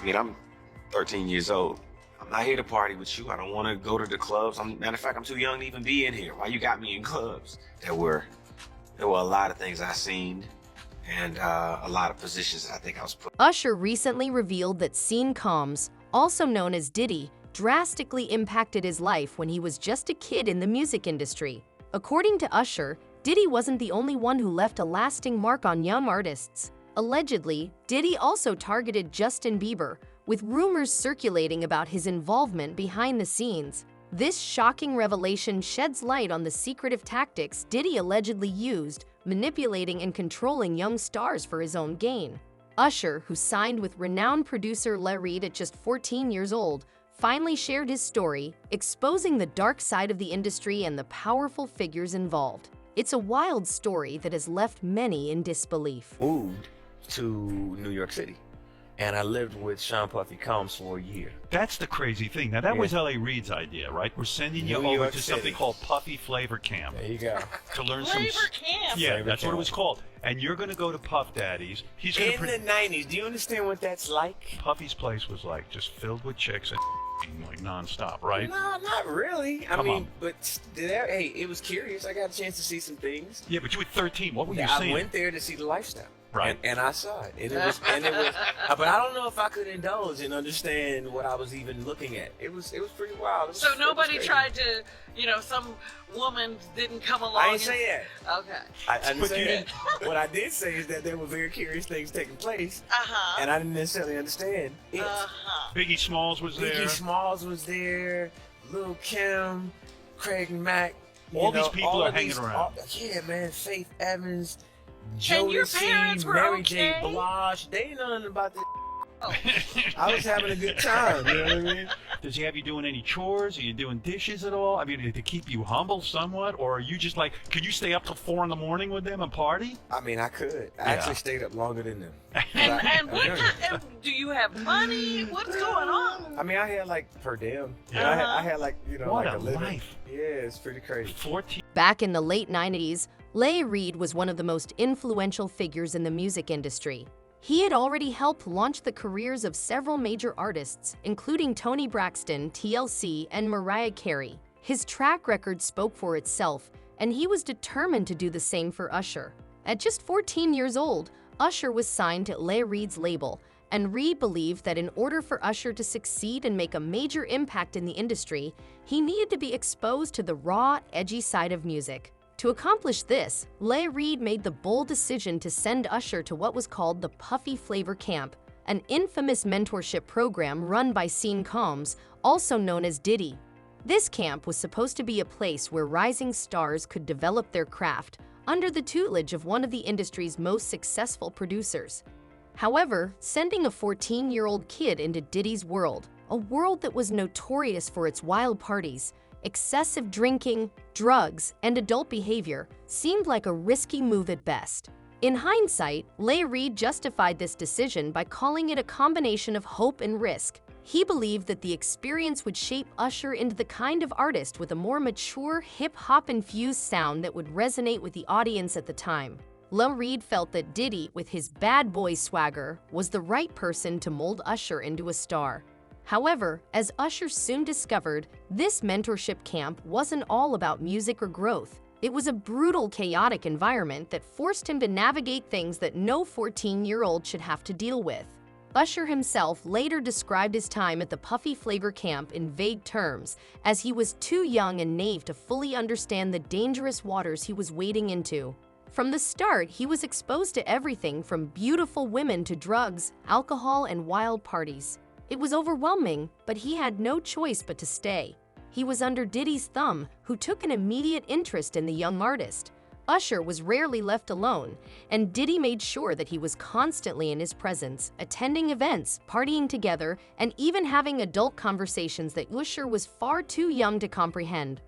I mean, I'm 13 years old. I'm not here to party with you. I don't want to go to the clubs. Matter of fact, I'm too young to even be in here. Why you got me in clubs? There were a lot of things I seen and a lot of positions that I think I was put. Usher recently revealed that Sean Combs, also known as Diddy, drastically impacted his life when he was just a kid in the music industry. According to Usher, Diddy wasn't the only one who left a lasting mark on young artists. Allegedly, Diddy also targeted Justin Bieber, with rumors circulating about his involvement behind the scenes. This shocking revelation sheds light on the secretive tactics Diddy allegedly used, manipulating and controlling young stars for his own gain. Usher, who signed with renowned producer Reid at just 14 years old, finally shared his story, exposing the dark side of the industry and the powerful figures involved. It's a wild story that has left many in disbelief. Moved to New York City, and I lived with Sean Puffy Combs for a year. That's the crazy thing. Now, that was L.A. Reid's idea, right? We're sending you over to something called Puffy Flavor Camp. There you go. To learn Flavor Camp? Yeah, Flavor that's Camp. what it was called. And you're going to go to Puff Daddy's. He's going In the 90s, do you understand what that's like? Puffy's place was like just filled with chicks and like nonstop, right? No, not really. I Come mean, on. but hey, it was curious. I got a chance to see some things. Yeah, but you were 13. What were you I seeing? went there to see the lifestyle. Right. And I saw it. And it was, but I don't know if I could indulge and understand what I was even looking at. It was pretty wild. So nobody tried to, some woman didn't come along. I didn't say that. Okay. I didn't But say you that. What I did say is that there were very curious things taking place, Uh-huh. and I didn't necessarily understand it. Uh-huh. Biggie Smalls was there. Biggie Smalls was there, Lil' Kim, Craig Mack. All these people all are of hanging these- around. Yeah, man. Faith Evans, And your Jodeci, parents were Mary J. okay? Blige. They ain't know nothing about this. Oh. I was having a good time. You know what I mean? Does he have you doing any chores? Are you doing dishes at all? I mean, to keep you humble somewhat? Or are you just like, could you stay up till 4 in the morning with them and party? I mean, I could. I Yeah. actually stayed up longer than them. And what kind, do you have money? What's going on? I mean, I had like per diem. Yeah. I had like, What like a a living. life. Yeah, it's pretty crazy. 14. Back in the late 90s, Reid was one of the most influential figures in the music industry. He had already helped launch the careers of several major artists, including Toni Braxton, TLC, and Mariah Carey. His track record spoke for itself, and he was determined to do the same for Usher. At just 14 years old, Usher was signed to Reid's label, and Reid believed that in order for Usher to succeed and make a major impact in the industry, he needed to be exposed to the raw, edgy side of music. To accomplish this, Reid made the bold decision to send Usher to what was called the Puffy Flavor Camp, an infamous mentorship program run by Sean Combs, also known as Diddy. This camp was supposed to be a place where rising stars could develop their craft under the tutelage of one of the industry's most successful producers. However, sending a 14-year-old kid into Diddy's world, a world that was notorious for its wild parties, excessive drinking, drugs, and adult behavior, seemed like a risky move at best. In hindsight, Reid justified this decision by calling it a combination of hope and risk. He believed that the experience would shape Usher into the kind of artist with a more mature, hip-hop-infused sound that would resonate with the audience at the time. Reid felt that Diddy, with his bad boy swagger, was the right person to mold Usher into a star. However, as Usher soon discovered, this mentorship camp wasn't all about music or growth. It was a brutal, chaotic environment that forced him to navigate things that no 14-year-old should have to deal with. Usher himself later described his time at the Puffy Flavor Camp in vague terms, as he was too young and naive to fully understand the dangerous waters he was wading into. From the start, he was exposed to everything from beautiful women to drugs, alcohol, and wild parties. It was overwhelming, but he had no choice but to stay. He was under Diddy's thumb, who took an immediate interest in the young artist. Usher was rarely left alone, and Diddy made sure that he was constantly in his presence, attending events, partying together, and even having adult conversations that Usher was far too young to comprehend.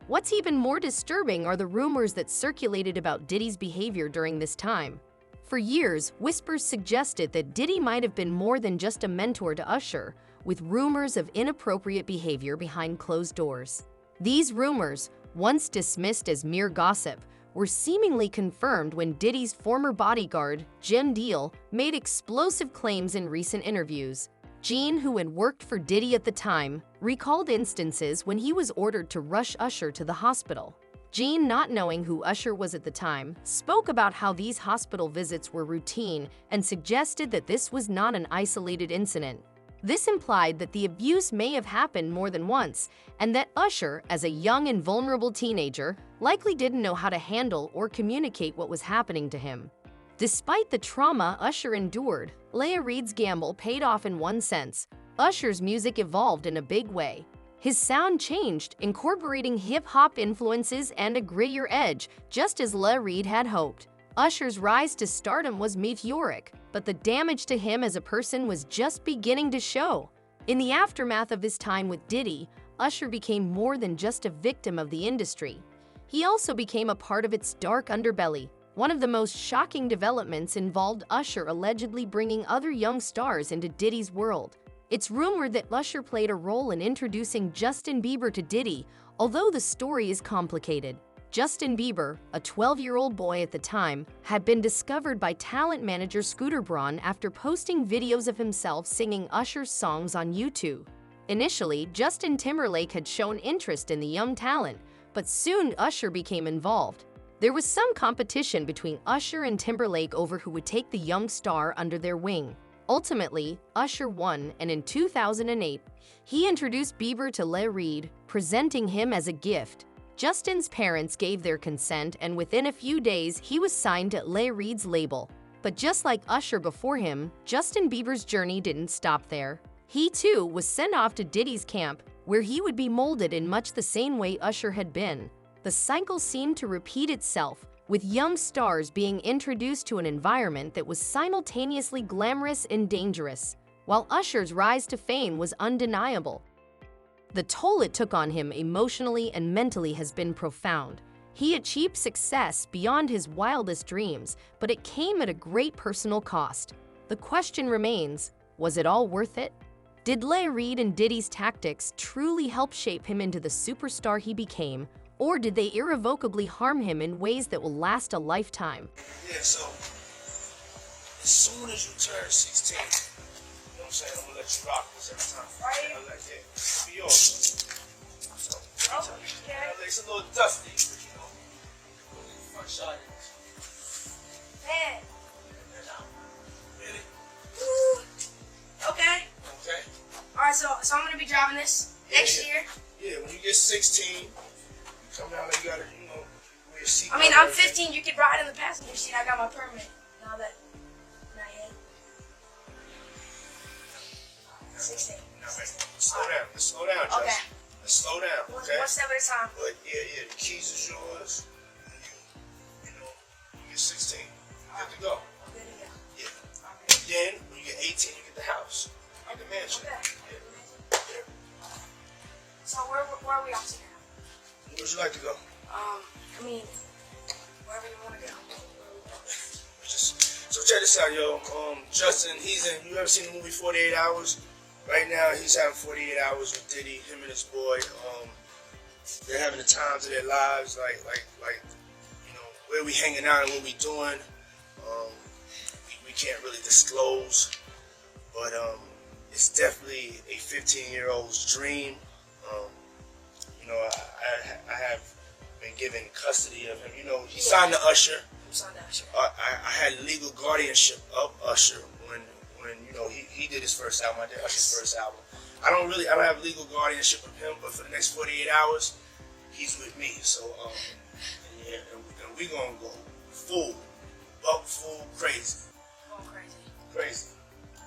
What's even more disturbing are the rumors that circulated about Diddy's behavior during this time. For years, whispers suggested that Diddy might have been more than just a mentor to Usher, with rumors of inappropriate behavior behind closed doors. These rumors, once dismissed as mere gossip, were seemingly confirmed when Diddy's former bodyguard, Jim Deal, made explosive claims in recent interviews. Gene, who had worked for Diddy at the time, recalled instances when he was ordered to rush Usher to the hospital. Gene, not knowing who Usher was at the time, spoke about how these hospital visits were routine and suggested that this was not an isolated incident. This implied that the abuse may have happened more than once, and that Usher, as a young and vulnerable teenager, likely didn't know how to handle or communicate what was happening to him. Despite the trauma Usher endured, Reid's gamble paid off in one sense. Usher's music evolved in a big way. His sound changed, incorporating hip-hop influences and a grittier edge, just as Reid had hoped. Usher's rise to stardom was meteoric, but the damage to him as a person was just beginning to show. In the aftermath of his time with Diddy, Usher became more than just a victim of the industry. He also became a part of its dark underbelly. One of the most shocking developments involved Usher allegedly bringing other young stars into Diddy's world. It's rumored that Usher played a role in introducing Justin Bieber to Diddy, although the story is complicated. Justin Bieber, a 12-year-old boy at the time, had been discovered by talent manager Scooter Braun after posting videos of himself singing Usher's songs on YouTube. Initially, Justin Timberlake had shown interest in the young talent, but soon Usher became involved. There was some competition between Usher and Timberlake over who would take the young star under their wing. Ultimately, Usher won, and in 2008, he introduced Bieber to Reid, presenting him as a gift. Justin's parents gave their consent, and within a few days, he was signed to Reid's label. But just like Usher before him, Justin Bieber's journey didn't stop there. He too was sent off to Diddy's camp, where he would be molded in much the same way Usher had been. The cycle seemed to repeat itself, with young stars being introduced to an environment that was simultaneously glamorous and dangerous, while Usher's rise to fame was undeniable. The toll it took on him emotionally and mentally has been profound. He achieved success beyond his wildest dreams, but it came at a great personal cost. The question remains, was it all worth it? Did Reid and Diddy's tactics truly help shape him into the superstar he became, or did they irrevocably harm him in ways that will last a lifetime? Yeah, so as soon as you turn 16, you know what I'm saying, I'm gonna let you rock this every time. Right? Like that. Be yours. So, okay. It's a little dusty, but you know, front shot is. Man. Really? Woo. Okay. Okay. Alright, so I'm gonna be driving this next year. Yeah, when you get 16, come down there, you gotta, you know, wear your seat. I mean, I'm 15, you could ride in the passenger seat. I got my permit. Now that, not yet. 16. No, wait. Slow down. Let's slow down, Justin. Okay. Let's slow down, okay? One step at a time. But yeah, the keys is yours. You know, when you get 16, you good to go. I'm good to go. Yeah. Okay. Then, when you get 18, you get the house. You get the mansion. Okay. Yeah. So where are we off to now? Where would you like to go? I mean, wherever you want to go. So check this out, yo. Justin, you ever seen the movie 48 Hours? Right now, he's having 48 hours with Diddy, him and his boy. They're having the times of their lives, like, you know, where we hanging out and what we doing. We can't really disclose, but it's definitely a 15-year-old's dream. You know, I have been given custody of him. You know, he signed to Usher. I had legal guardianship of Usher when you know he did his first album. I did Usher's first album. I don't have legal guardianship of him, but for the next 48 hours, he's with me. So yeah, and we gonna go full crazy. Going crazy. Crazy.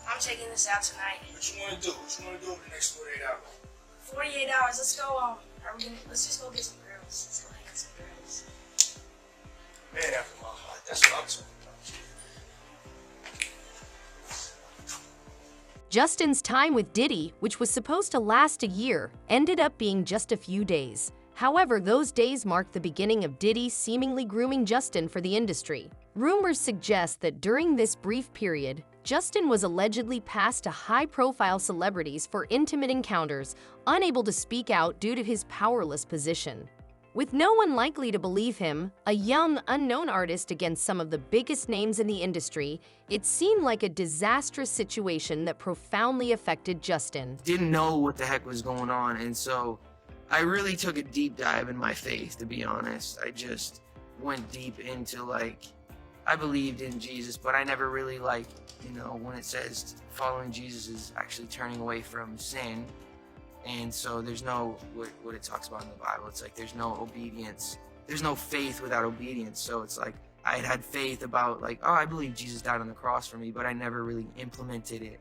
I'm taking this out tonight. What you wanna do? What you wanna do over the next 48 hours? 48 hours. Let's go. Let's just go get some grills. Let's go get some grills. Man after my heart. That's what I'm talking about. Justin's time with Diddy, which was supposed to last a year, ended up being just a few days. However, those days marked the beginning of Diddy seemingly grooming Justin for the industry. Rumors suggest that during this brief period, Justin was allegedly passed to high-profile celebrities for intimate encounters, unable to speak out due to his powerless position. With no one likely to believe him, a young, unknown artist against some of the biggest names in the industry, it seemed like a disastrous situation that profoundly affected Justin. Didn't know what the heck was going on, and so I really took a deep dive in my faith, to be honest. I just went deep into, like, I believed in Jesus, but I never really, like, you know, when it says following Jesus is actually turning away from sin. And so there's no, what it talks about in the Bible, it's like there's no obedience, there's no faith without obedience. So it's like I had faith about, like, oh, I believe Jesus died on the cross for me, but I never really implemented it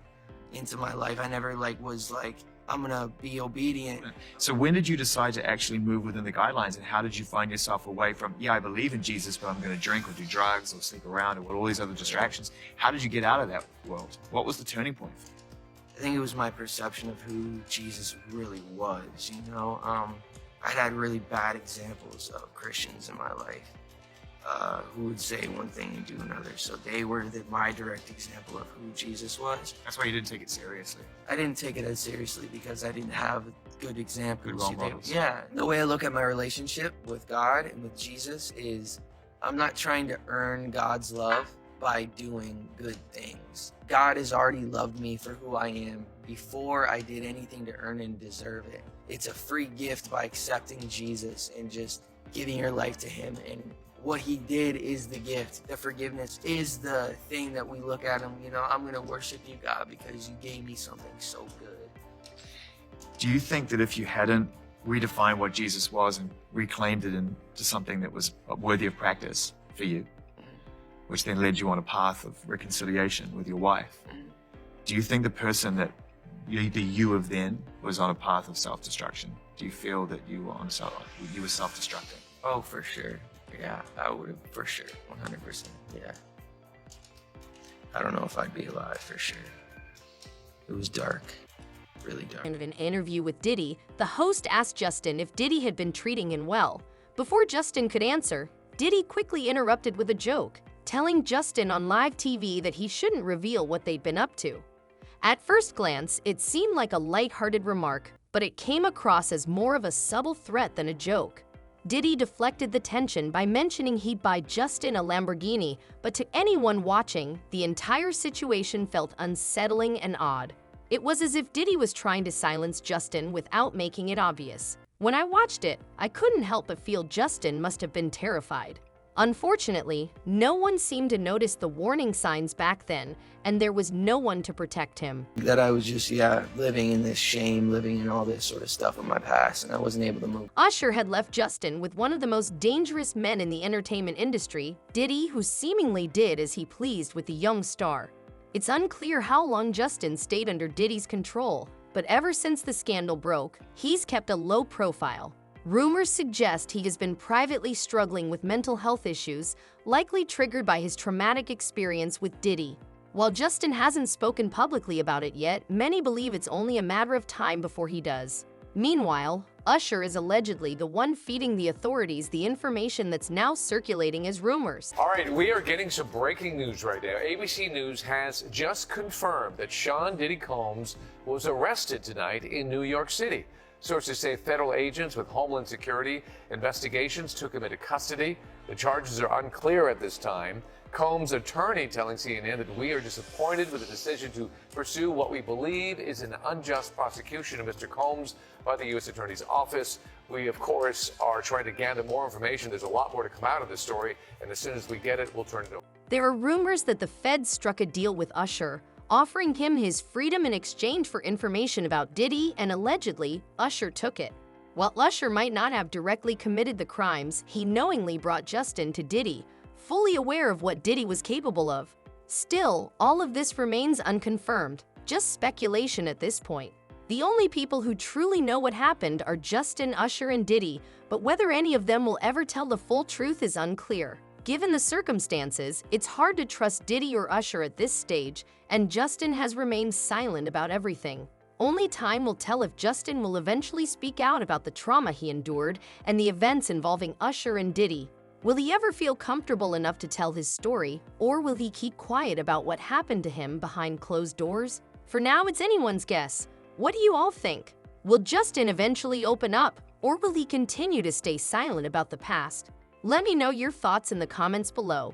into my life. I never, like, was like, I'm gonna be obedient. So when did you decide to actually move within the guidelines, and how did you find yourself away from, yeah, I believe in Jesus, but I'm gonna drink or do drugs or sleep around or all these other distractions? How did you get out of that world? What was the turning point? I think it was my perception of who Jesus really was, you know? I'd had really bad examples of Christians in my life who would say one thing and do another. So they were my direct example of who Jesus was. That's why you didn't take it seriously. I didn't take it as seriously because I didn't have good examples. Good role models. Yeah. The way I look at my relationship with God and with Jesus is I'm not trying to earn God's love by doing good things. God has already loved me for who I am before I did anything to earn and deserve it. It's a free gift by accepting Jesus and just giving your life to him, and what he did is the gift. The forgiveness is the thing that we look at him, you know, I'm gonna worship you, God, because you gave me something so good. Do you think that if you hadn't redefined what Jesus was and reclaimed it into something that was worthy of practice for you, which then led you on a path of reconciliation with your wife, do you think the person that the you of then was on a path of self-destruction? Do you feel that you were self-destructing? Oh, for sure. Yeah, I would have, for sure, 100%. Yeah. I don't know if I'd be alive, for sure. It was dark, really dark. In an interview with Diddy, the host asked Justin if Diddy had been treating him well. Before Justin could answer, Diddy quickly interrupted with a joke, telling Justin on live TV that he shouldn't reveal what they'd been up to. At first glance, it seemed like a lighthearted remark, but it came across as more of a subtle threat than a joke. Diddy deflected the tension by mentioning he'd buy Justin a Lamborghini, but to anyone watching, the entire situation felt unsettling and odd. It was as if Diddy was trying to silence Justin without making it obvious. When I watched it, I couldn't help but feel Justin must have been terrified. Unfortunately, no one seemed to notice the warning signs back then, and there was no one to protect him. That I was just, living in this shame, living in all this sort of stuff in my past, and I wasn't able to move. Usher had left Justin with one of the most dangerous men in the entertainment industry, Diddy, who seemingly did as he pleased with the young star. It's unclear how long Justin stayed under Diddy's control, but ever since the scandal broke, he's kept a low profile. Rumors suggest he has been privately struggling with mental health issues, likely triggered by his traumatic experience with Diddy. While Justin hasn't spoken publicly about it yet, many believe it's only a matter of time before he does. Meanwhile, Usher is allegedly the one feeding the authorities the information that's now circulating as rumors. All right, we are getting some breaking news right now. ABC News has just confirmed that Sean Diddy Combs was arrested tonight in New York City. Sources say federal agents with Homeland Security investigations took him into custody. The charges are unclear at this time. Combs' attorney telling CNN that we are disappointed with the decision to pursue what we believe is an unjust prosecution of Mr. Combs by the U.S. Attorney's Office. We, of course, are trying to gather more information. There's a lot more to come out of this story, and as soon as we get it, we'll turn it over. There are rumors that the Feds struck a deal with Usher, offering him his freedom in exchange for information about Diddy, and allegedly, Usher took it. While Usher might not have directly committed the crimes, he knowingly brought Justin to Diddy, fully aware of what Diddy was capable of. Still, all of this remains unconfirmed, just speculation at this point. The only people who truly know what happened are Justin, Usher, and Diddy, but whether any of them will ever tell the full truth is unclear. Given the circumstances, it's hard to trust Diddy or Usher at this stage, and Justin has remained silent about everything. Only time will tell if Justin will eventually speak out about the trauma he endured and the events involving Usher and Diddy. Will he ever feel comfortable enough to tell his story, or will he keep quiet about what happened to him behind closed doors? For now, it's anyone's guess. What do you all think? Will Justin eventually open up, Or will he continue to stay silent about the past? Let me know your thoughts in the comments below.